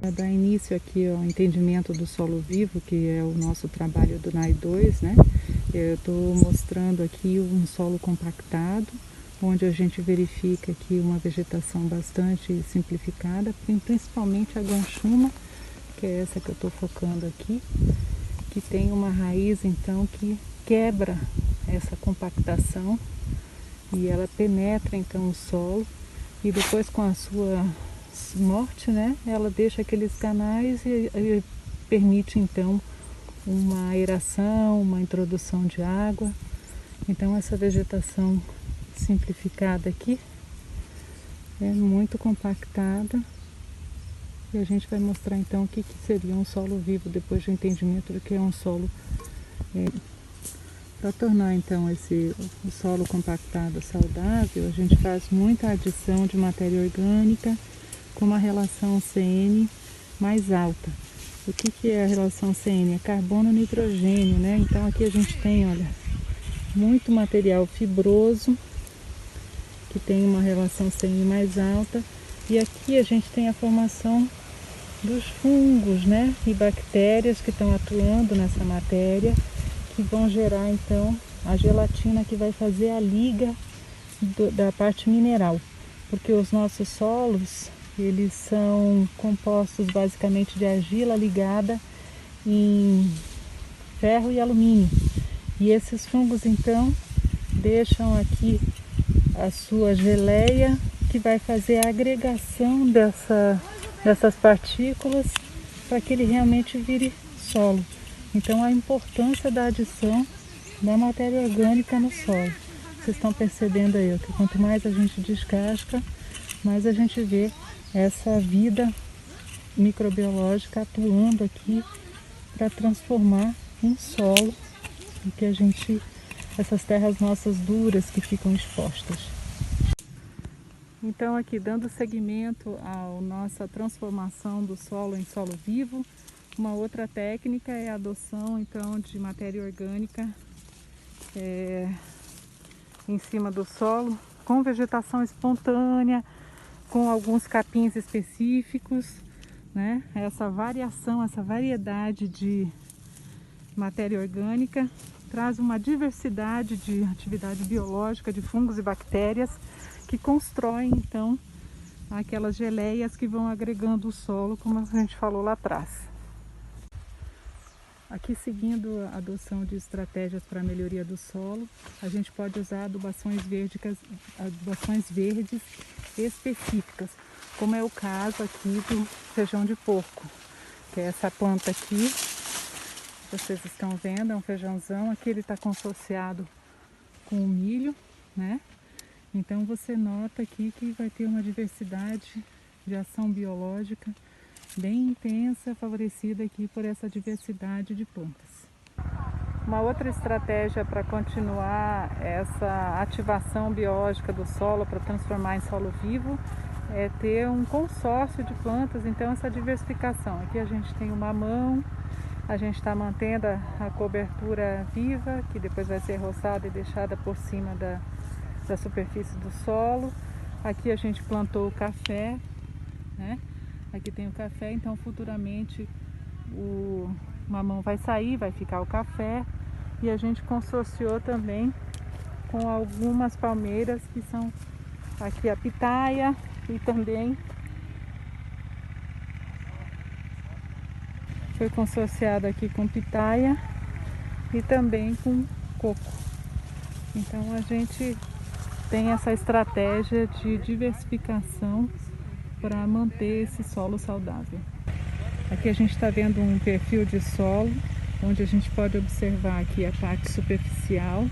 Para dar início aqui ao entendimento do solo vivo, que é o nosso trabalho do NAI 2, né? Eu estou mostrando aqui um solo compactado, onde a gente verifica aqui uma vegetação bastante simplificada, principalmente a guanchuma, que é essa que eu estou focando aqui, que tem uma raiz então que quebra essa compactação e ela penetra então o solo e depois com a sua morte, né, ela deixa aqueles canais e permite então uma aeração, uma introdução de água. Então essa vegetação simplificada aqui é muito compactada e a gente vai mostrar então o que seria um solo vivo depois do entendimento do que é um solo. Para tornar então o solo compactado saudável, a gente faz muita adição de matéria orgânica com uma relação CN mais alta. O que é a relação CN? É carbono-nitrogênio, né? Então aqui a gente tem, olha, muito material fibroso que tem uma relação CN mais alta, e aqui a gente tem a formação dos fungos, né? E bactérias que estão atuando nessa matéria, que vão gerar então a gelatina que vai fazer a liga da parte mineral, porque os nossos solos eles são compostos basicamente de argila ligada em ferro e alumínio, e esses fungos então deixam aqui a sua geleia que vai fazer a agregação dessas partículas para que ele realmente vire solo. Então a importância da adição da matéria orgânica no solo. Vocês estão percebendo aí que quanto mais a gente descasca, mais a gente vê essa vida microbiológica atuando aqui para transformar em solo essas terras nossas duras que ficam expostas. Então aqui dando seguimento à nossa transformação do solo em solo vivo, uma outra técnica é a adoção então de matéria orgânica em cima do solo, com vegetação espontânea, com alguns capins específicos, né? Essa variação, essa variedade de matéria orgânica traz uma diversidade de atividade biológica de fungos e bactérias que constroem então aquelas geleias que vão agregando o solo, como a gente falou lá atrás. Aqui, seguindo a adoção de estratégias para a melhoria do solo, a gente pode usar adubações verdes específicas, como é o caso aqui do feijão de porco, que é essa planta aqui, vocês estão vendo, é um feijãozão. Aqui ele está consorciado com o milho, né? Então você nota aqui que vai ter uma diversidade de ação biológica bem intensa, favorecida aqui por essa diversidade de plantas. Uma outra estratégia para continuar essa ativação biológica do solo, para transformar em solo vivo, é ter um consórcio de plantas, então essa diversificação. Aqui a gente tem o mamão, a gente está mantendo a cobertura viva, que depois vai ser roçada e deixada por cima da superfície do solo. Aqui a gente plantou o café, né? Aqui tem o café, então futuramente o mamão vai sair, vai ficar o café. E a gente consorciou também com algumas palmeiras, que são aqui a pitaia e também foi consorciado aqui com pitaia e também com coco. Então a gente tem essa estratégia de diversificação para manter esse solo saudável. Aqui a gente está vendo um perfil de solo, onde a gente pode observar aqui a parte superficial,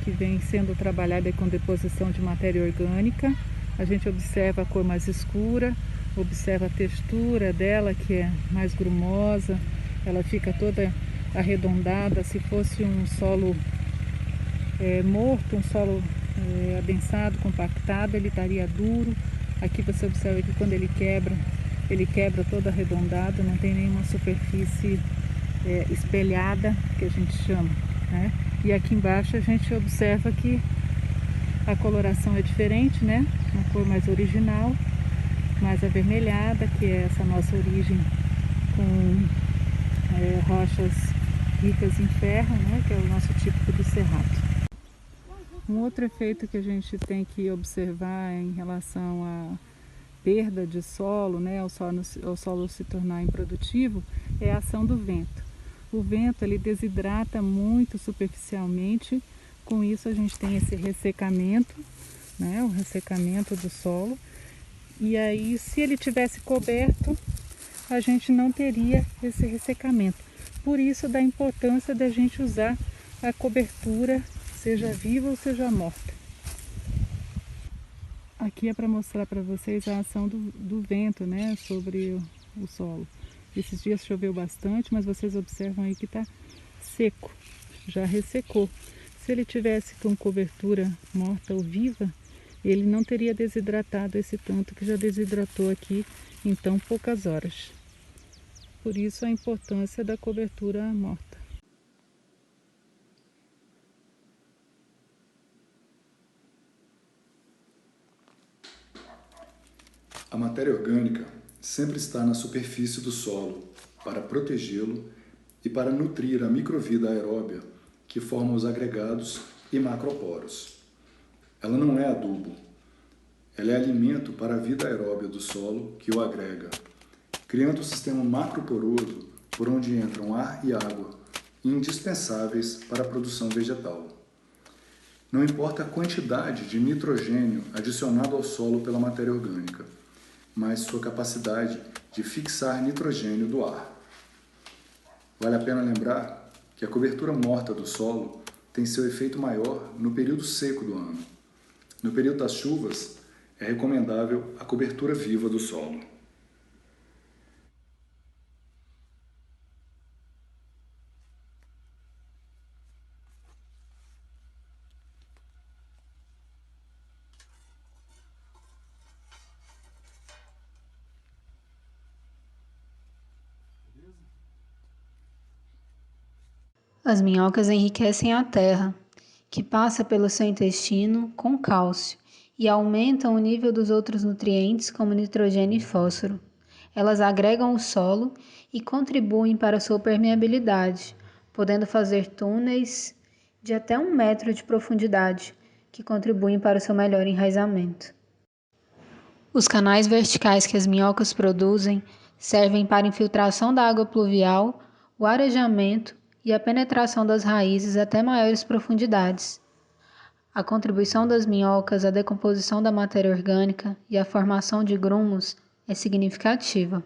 que vem sendo trabalhada com deposição de matéria orgânica. A gente observa a cor mais escura, observa a textura dela, que é mais grumosa, ela fica toda arredondada. Se fosse um solo morto, um solo adensado, compactado, ele estaria duro. Aqui você observa que quando ele quebra todo arredondado, não tem nenhuma superfície espelhada, que a gente chama, né? E aqui embaixo a gente observa que a coloração é diferente, né? Uma cor mais original. mais avermelhada, que é essa nossa origem com rochas ricas em ferro, né, que é o nosso típico do cerrado. Um outro efeito que a gente tem que observar em relação à perda de solo, né, ao solo se tornar improdutivo, é a ação do vento. O vento ele desidrata muito superficialmente, com isso a gente tem esse ressecamento, né, o ressecamento do solo, e aí se ele tivesse coberto, a gente não teria esse ressecamento. Por isso da importância da gente usar a cobertura, seja viva ou seja morta. Aqui é para mostrar para vocês a ação do vento, né, sobre o solo. Esses dias choveu bastante, mas vocês observam aí que está seco, já ressecou. Se ele tivesse com cobertura morta ou viva, ele não teria desidratado esse tanto que já desidratou aqui em tão poucas horas. Por isso a importância da cobertura morta. A matéria orgânica sempre está na superfície do solo para protegê-lo e para nutrir a microvida aeróbia que forma os agregados e macroporos. Ela não é adubo, ela é alimento para a vida aeróbia do solo que o agrega, criando um sistema macroporoso por onde entram ar e água, indispensáveis para a produção vegetal. Não importa a quantidade de nitrogênio adicionado ao solo pela matéria orgânica, mas sua capacidade de fixar nitrogênio do ar. Vale a pena lembrar que a cobertura morta do solo tem seu efeito maior no período seco do ano. No período das chuvas, é recomendável a cobertura viva do solo. As minhocas enriquecem a terra, que passa pelo seu intestino com cálcio e aumentam o nível dos outros nutrientes como nitrogênio e fósforo. Elas agregam o solo e contribuem para sua permeabilidade, podendo fazer túneis de até 1 metro de profundidade, que contribuem para o seu melhor enraizamento. Os canais verticais que as minhocas produzem servem para a infiltração da água pluvial, o arejamento e a penetração das raízes até maiores profundidades. A contribuição das minhocas à decomposição da matéria orgânica e à formação de grumos é significativa.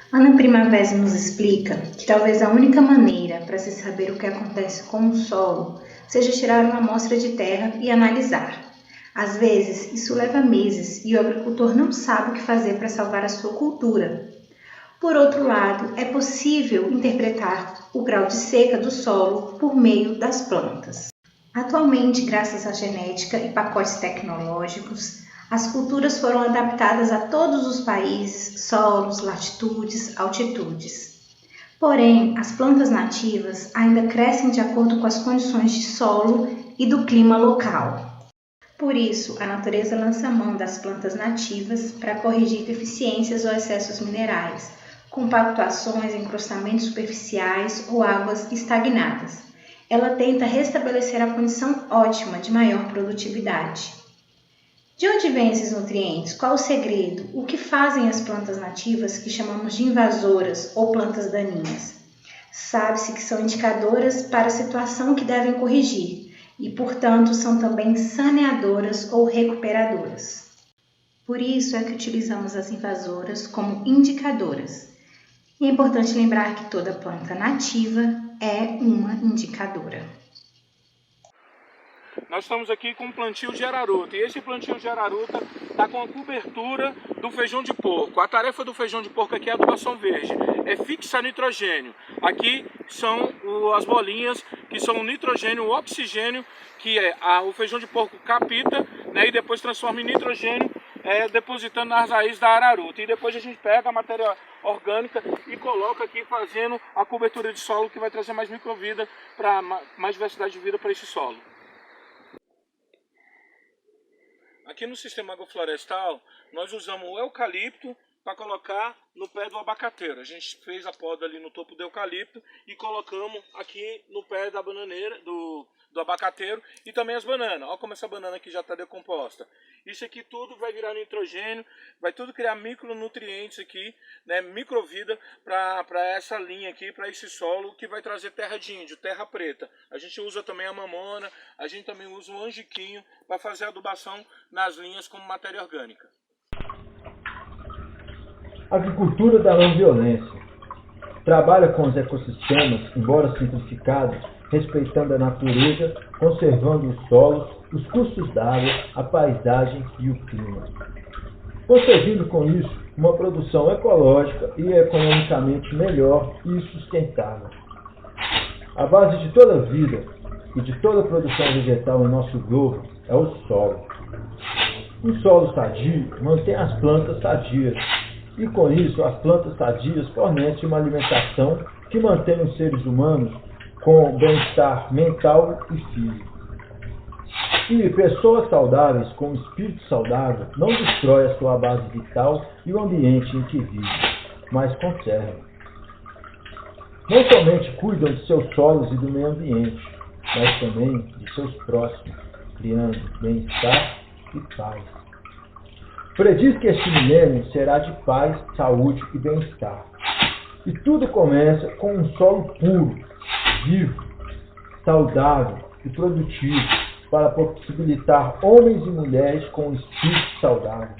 Ana Primavera nos explica que talvez a única maneira para se saber o que acontece com o solo seja tirar uma amostra de terra e analisar. Às vezes, isso leva meses e o agricultor não sabe o que fazer para salvar a sua cultura. Por outro lado, é possível interpretar o grau de seca do solo por meio das plantas. Atualmente, graças à genética e pacotes tecnológicos, as culturas foram adaptadas a todos os países, solos, latitudes, altitudes. Porém, as plantas nativas ainda crescem de acordo com as condições de solo e do clima local. Por isso, a natureza lança mão das plantas nativas para corrigir deficiências ou excessos minerais, compactuações, encrustamentos superficiais ou águas estagnadas. Ela tenta restabelecer a condição ótima de maior produtividade. De onde vêm esses nutrientes? Qual o segredo? O que fazem as plantas nativas que chamamos de invasoras ou plantas daninhas? Sabe-se que são indicadoras para a situação que devem corrigir e, portanto, são também saneadoras ou recuperadoras. Por isso é que utilizamos as invasoras como indicadoras. E é importante lembrar que toda planta nativa é uma indicadora. Nós estamos aqui com um plantio de araruta e esse plantio de araruta está com a cobertura do feijão de porco. A tarefa do feijão de porco aqui é a adubação verde, é fixar nitrogênio. Aqui são as bolinhas que são o nitrogênio, o oxigênio, que o feijão de porco capta, né, e depois transforma em nitrogênio, depositando nas raízes da araruta. E depois a gente pega a matéria orgânica e coloca aqui fazendo a cobertura de solo, que vai trazer mais microvida, para mais diversidade de vida para esse solo. Aqui no sistema agroflorestal, nós usamos o eucalipto para colocar no pé do abacateiro. A gente fez a poda ali no topo do eucalipto e colocamos aqui no pé da bananeira, do abacateiro, e também as bananas. Olha como essa banana aqui já está decomposta. Isso aqui tudo vai virar nitrogênio, vai tudo criar micronutrientes aqui, né, microvida para essa linha aqui, para esse solo, que vai trazer terra de índio, terra preta. A gente usa também a mamona, a gente também usa o angiquinho para fazer a adubação nas linhas como matéria orgânica. Agricultura da não violência. Trabalha com os ecossistemas, embora simplificados, respeitando a natureza, conservando os solos, os cursos d'água, a paisagem e o clima. Conseguindo com isso uma produção ecológica e economicamente melhor e sustentável. A base de toda vida e de toda produção vegetal em nosso globo é o solo. Um solo sadio mantém as plantas sadias, e com isso as plantas sadias fornecem uma alimentação que mantém os seres humanos com bem-estar mental e físico. E pessoas saudáveis com espírito saudável não destrói a sua base vital e o ambiente em que vive, mas conserva. Não somente cuidam de seus solos e do meio ambiente, mas também de seus próximos, criando bem-estar e paz. Prediz que este milênio será de paz, saúde e bem-estar. E tudo começa com um solo puro, vivo, saudável e produtivo, para possibilitar homens e mulheres com um espírito saudável.